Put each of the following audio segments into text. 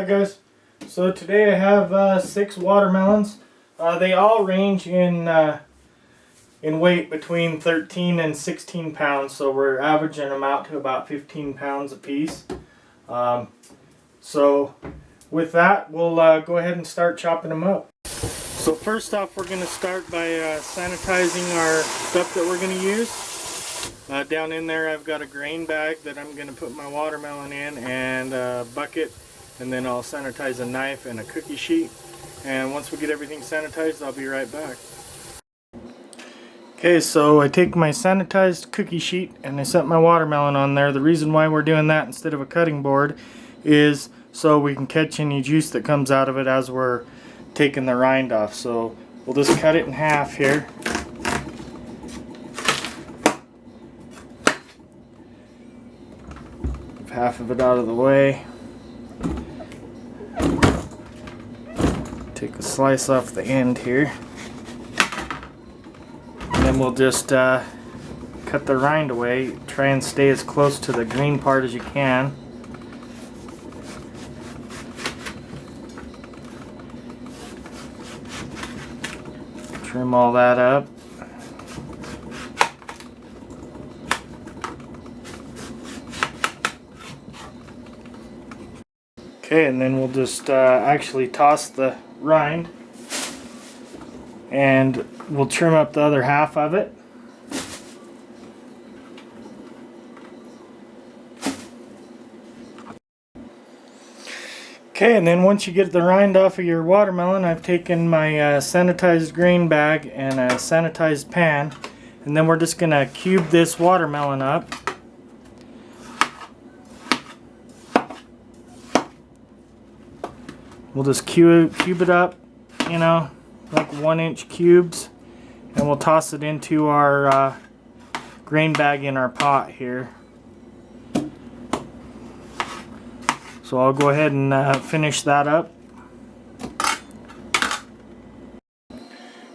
guys, so today I have 6 watermelons. They all range in weight between 13 and 16 pounds, so we're averaging them out to about 15 pounds a piece. So with that, we'll go ahead and start chopping them up. So first off, we're going to start by sanitizing our stuff that we're going to use. Down in there I've got a grain bag that I'm going to put my watermelon in, and a bucket, and then I'll sanitize a knife and a cookie sheet. And once we get everything sanitized, I'll be right back. Okay, so I take my sanitized cookie sheet and I set my watermelon on there. The reason why we're doing that instead of a cutting board is so we can catch any juice that comes out of it as we're taking the rind off. So we'll just cut it in half here. Move half of it out of the way. Take a slice off the end here. And then we'll just cut the rind away. Try and stay as close to the green part as you can. Trim all that up. Okay, and then we'll just actually toss the rind, and we'll trim up the other half of it. Okay, and then once you get the rind off of your watermelon, I've taken my sanitized grain bag and a sanitized pan, and then we're just going to cube this watermelon up. We'll just cube it up, you know, like 1-inch cubes, and we'll toss it into our grain bag in our pot here. So I'll go ahead and finish that up.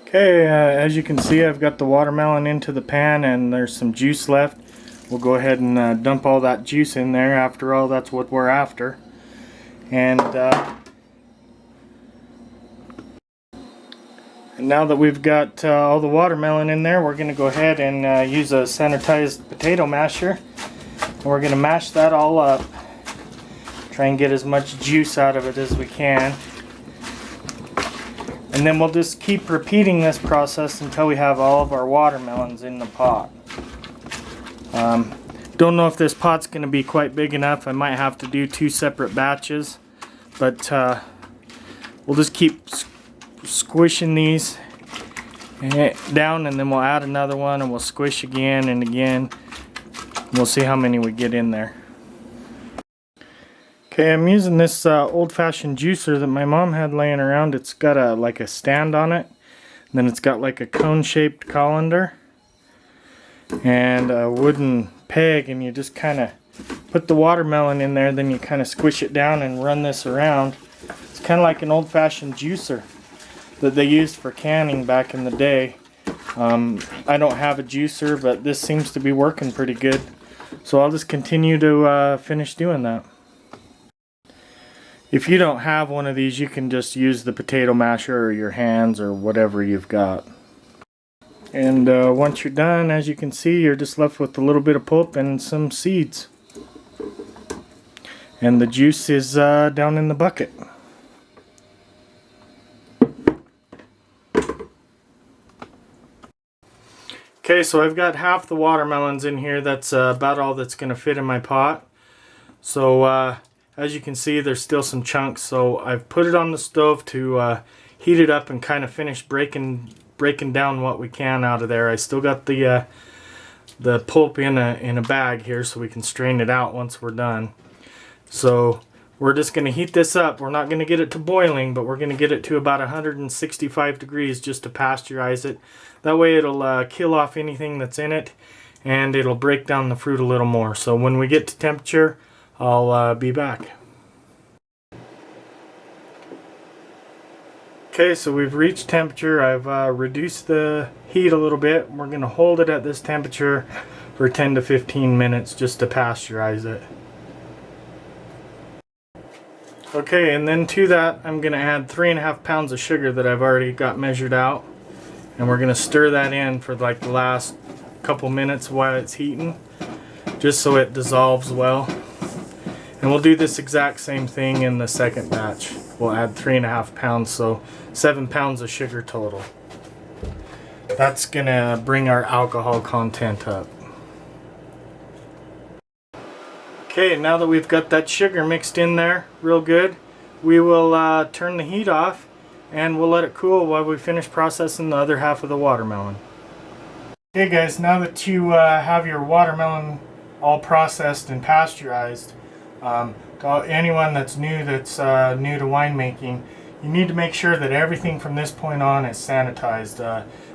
Okay, as you can see, I've got the watermelon into the pan and there's some juice left. We'll go ahead and dump all that juice in there. After all, that's what we're after. And now that we've got all the watermelon in there, we're going to go ahead and use a sanitized potato masher. And we're going to mash that all up. Try and get as much juice out of it as we can. And then we'll just keep repeating this process until we have all of our watermelons in the pot. Don't know if this pot's going to be quite big enough. I might have to do 2 separate batches. But we'll just keep squishing these down, and then we'll add another one, and we'll squish again and again. We'll see how many we get in there. Okay, I'm using this old-fashioned juicer that my mom had laying around. It's got like a stand on it, and then it's got like a cone-shaped colander and a wooden peg, and you just kind of put the watermelon in there, then you kind of squish it down and run this around. It's kind of like an old-fashioned juicer that they used for canning back in the day. I don't have a juicer, but this seems to be working pretty good, so I'll just continue to finish doing that. If you don't have one of these, you can just use the potato masher or your hands or whatever you've got. And once you're done, as you can see, you're just left with a little bit of pulp and some seeds. And the juice is down in the bucket. Okay, so I've got half the watermelons in here. That's about all that's going to fit in my pot. So as you can see, there's still some chunks, so I've put it on the stove to heat it up and kind of finish breaking down what we can out of there. I still got the pulp in a bag here, so we can strain it out once we're done. So we're just going to heat this up. We're not going to get it to boiling, but we're going to get it to about 165 degrees just to pasteurize it. That way it'll kill off anything that's in it, and it'll break down the fruit a little more. So when we get to temperature, I'll be back. Okay, so we've reached temperature. I've reduced the heat a little bit. We're going to hold it at this temperature for 10 to 15 minutes just to pasteurize it. Okay, and then to that I'm going to add 3.5 pounds of sugar that I've already got measured out. And we're going to stir that in for like the last couple minutes while it's heating, just so it dissolves well. And we'll do this exact same thing in the second batch. We'll add 3.5 pounds, so 7 pounds of sugar total. That's going to bring our alcohol content up. Okay, now that we've got that sugar mixed in there real good, we will turn the heat off and we'll let it cool while we finish processing the other half of the watermelon. Okay guys, now that you have your watermelon all processed and pasteurized, to anyone that's new to winemaking, you need to make sure that everything from this point on is sanitized.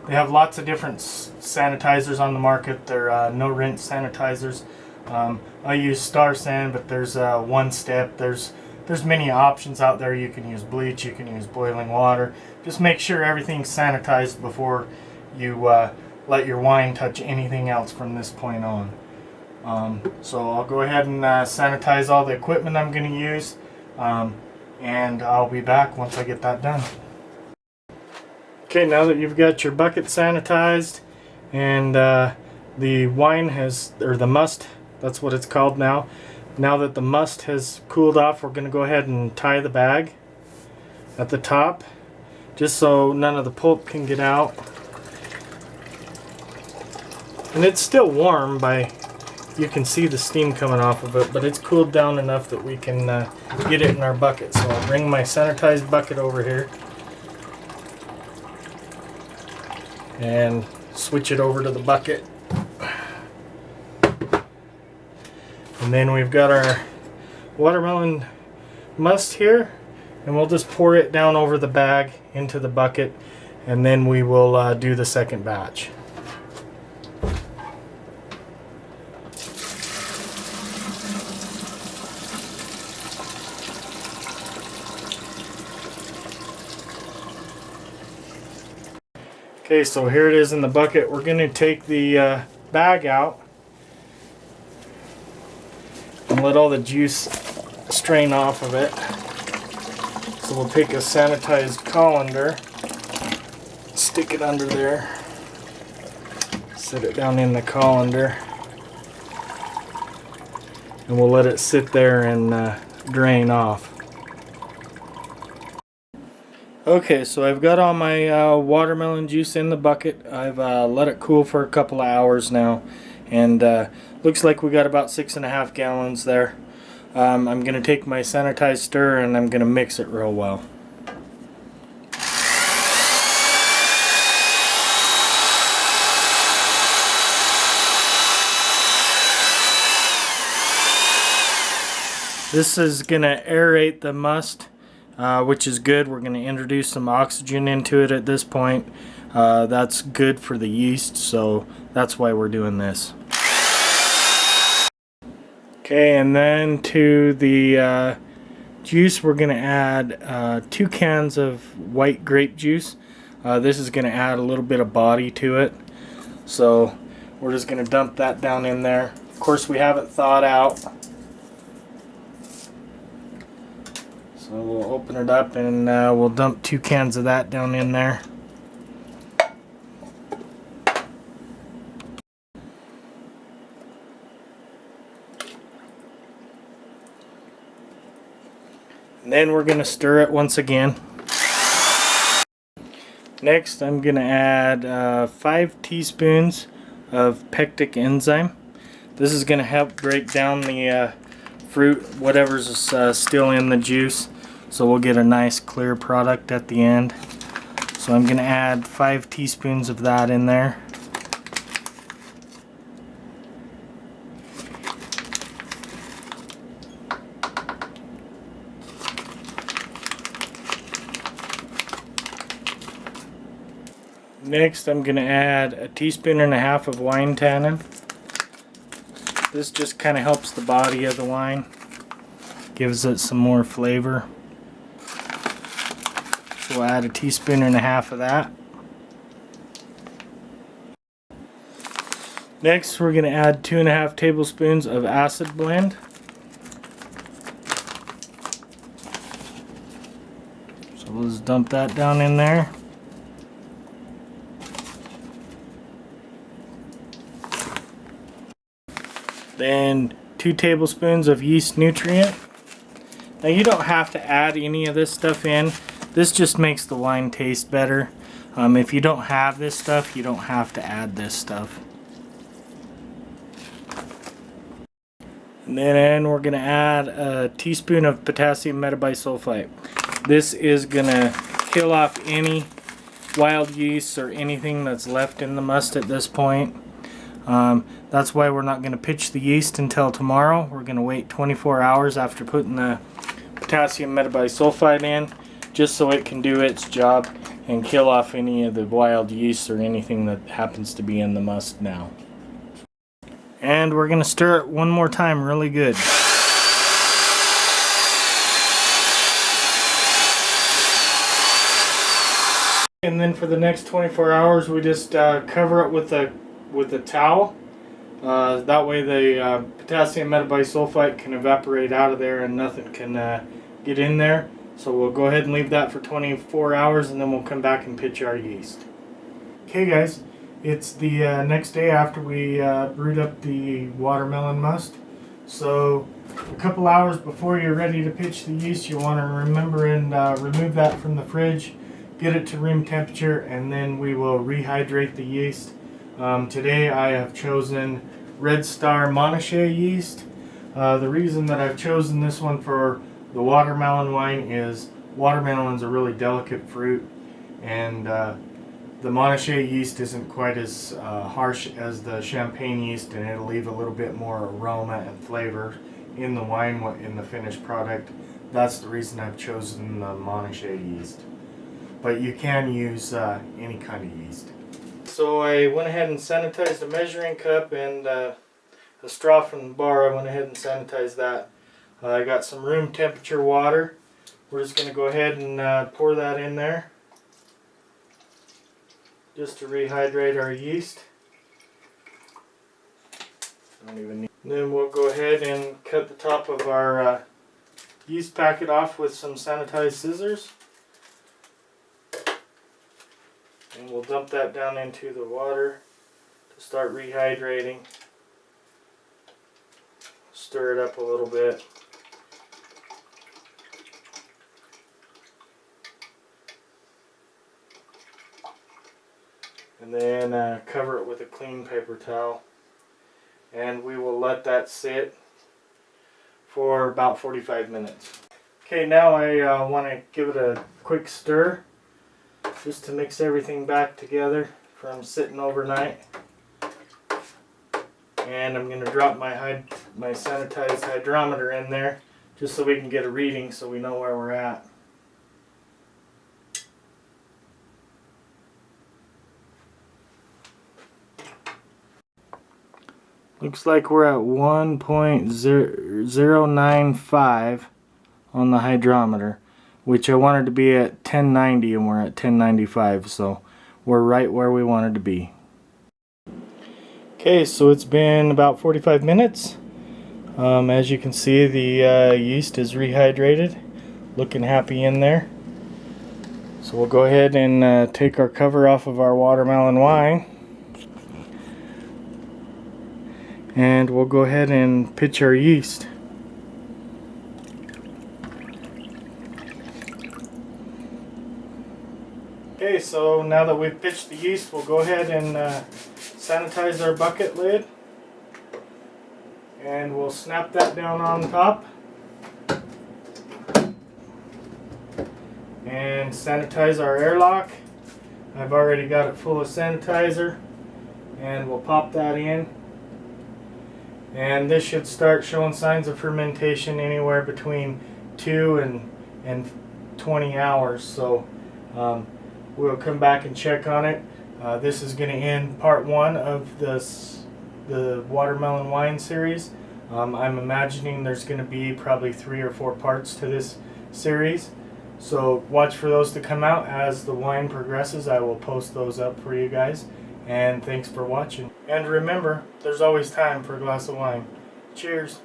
They have lots of different sanitizers on the market. They're no rinse sanitizers. I use Star San, but there's One Step. There's many options out there. You can use bleach, you can use boiling water. Just make sure everything's sanitized before you let your wine touch anything else from this point on. So I'll go ahead and sanitize all the equipment I'm going to use, and I'll be back once I get that done. Okay, now that you've got your bucket sanitized and the wine has, or the must, that's what it's called now. Now that the must has cooled off, we're going to go ahead and tie the bag at the top, just so none of the pulp can get out. And it's still warm, you can see the steam coming off of it, but it's cooled down enough that we can get it in our bucket. So I'll bring my sanitized bucket over here and switch it over to the bucket. And then we've got our watermelon must here, and we'll just pour it down over the bag into the bucket, and then we will do the second batch. Okay, so here it is in the bucket. We're going to take the bag out and let all the juice strain off of it. So we'll take a sanitized colander, stick it under there, set it down in the colander, and we'll let it sit there and drain off. Okay, so I've got all my watermelon juice in the bucket. I've let it cool for a couple of hours now, and looks like we got about 6.5 gallons there. I'm going to take my sanitized stirrer and I'm going to mix it real well. This is going to aerate the must, which is good. We're going to introduce some oxygen into it at this point. That's good for the yeast, so that's why we're doing this. Okay, and then to the juice, we're going to add 2 cans of white grape juice. This is going to add a little bit of body to it. So we're just going to dump that down in there. Of course, we have it thawed out. So we'll open it up and we'll dump 2 cans of that down in there. And then we're going to stir it once again. Next, I'm going to add 5 teaspoons of pectic enzyme. This is going to help break down the fruit, whatever's still in the juice, so we'll get a nice clear product at the end. So I'm going to add 5 teaspoons of that in there. Next, I'm going to add 1.5 teaspoons of wine tannin. This just kind of helps the body of the wine, gives it some more flavor. So we'll add 1.5 teaspoons of that. Next, we're going to add 2.5 tablespoons of acid blend. dump that down in there. Then 2 tablespoons of yeast nutrient. Now you don't have to add any of this stuff in. This just makes the wine taste better. If you don't have this stuff, you don't have to add this stuff. And then we're going to add a teaspoon of potassium metabisulfite. This is going to kill off any wild yeast or anything that's left in the must at this point. That's why we're not going to pitch the yeast until tomorrow. We're going to wait 24 hours after putting the potassium metabisulfite in, just so it can do its job and kill off any of the wild yeast or anything that happens to be in the must now. And we're going to stir it one more time really good. And then for the next 24 hours we just cover it with a towel. That way the potassium metabisulfite can evaporate out of there and nothing can get in there. So we'll go ahead and leave that for 24 hours and then we'll come back and pitch our yeast. Okay guys, it's the next day after we brewed up the watermelon must. So a couple hours before you're ready to pitch the yeast, you want to remember and remove that from the fridge, get it to room temperature, and then we will rehydrate the yeast. Today I have chosen Red Star Montrachet yeast. The reason that I've chosen this one for the watermelon wine is watermelon's a really delicate fruit, and the Montrachet yeast isn't quite as harsh as the champagne yeast, and it'll leave a little bit more aroma and flavor in the wine in the finished product. That's the reason I've chosen the Montrachet yeast. But you can use any kind of yeast. So I went ahead and sanitized a measuring cup and a straw from the bar. I went ahead and sanitized that. I got some room temperature water. We're just going to go ahead and pour that in there just to rehydrate our yeast. Then we'll go ahead and cut the top of our yeast packet off with some sanitized scissors. And we'll dump that down into the water to start rehydrating. Stir it up a little bit. And then cover it with a clean paper towel. And we will let that sit for about 45 minutes. Okay, now I want to give it a quick stir, just to mix everything back together from sitting overnight. And I'm going to drop my sanitized hydrometer in there just so we can get a reading so we know where we're at. Looks like we're at 1.095 on the hydrometer, which I wanted to be at 1090, and we're at 1095, so we're right where we wanted to be. Okay, so it's been about 45 minutes. As you can see, the yeast is rehydrated, looking happy in there. So we'll go ahead and take our cover off of our watermelon wine, and we'll go ahead and pitch our yeast. Okay, so now that we've pitched the yeast, we'll go ahead and sanitize our bucket lid, and we'll snap that down on top and sanitize our airlock. I've already got it full of sanitizer, and we'll pop that in, and this should start showing signs of fermentation anywhere between 2 and 20 hours. So we'll come back and check on it. This is going to end part 1 of the watermelon wine series. I'm imagining there's going to be probably 3 or 4 parts to this series. So watch for those to come out as the wine progresses. I will post those up for you guys. And thanks for watching. And remember, there's always time for a glass of wine. Cheers.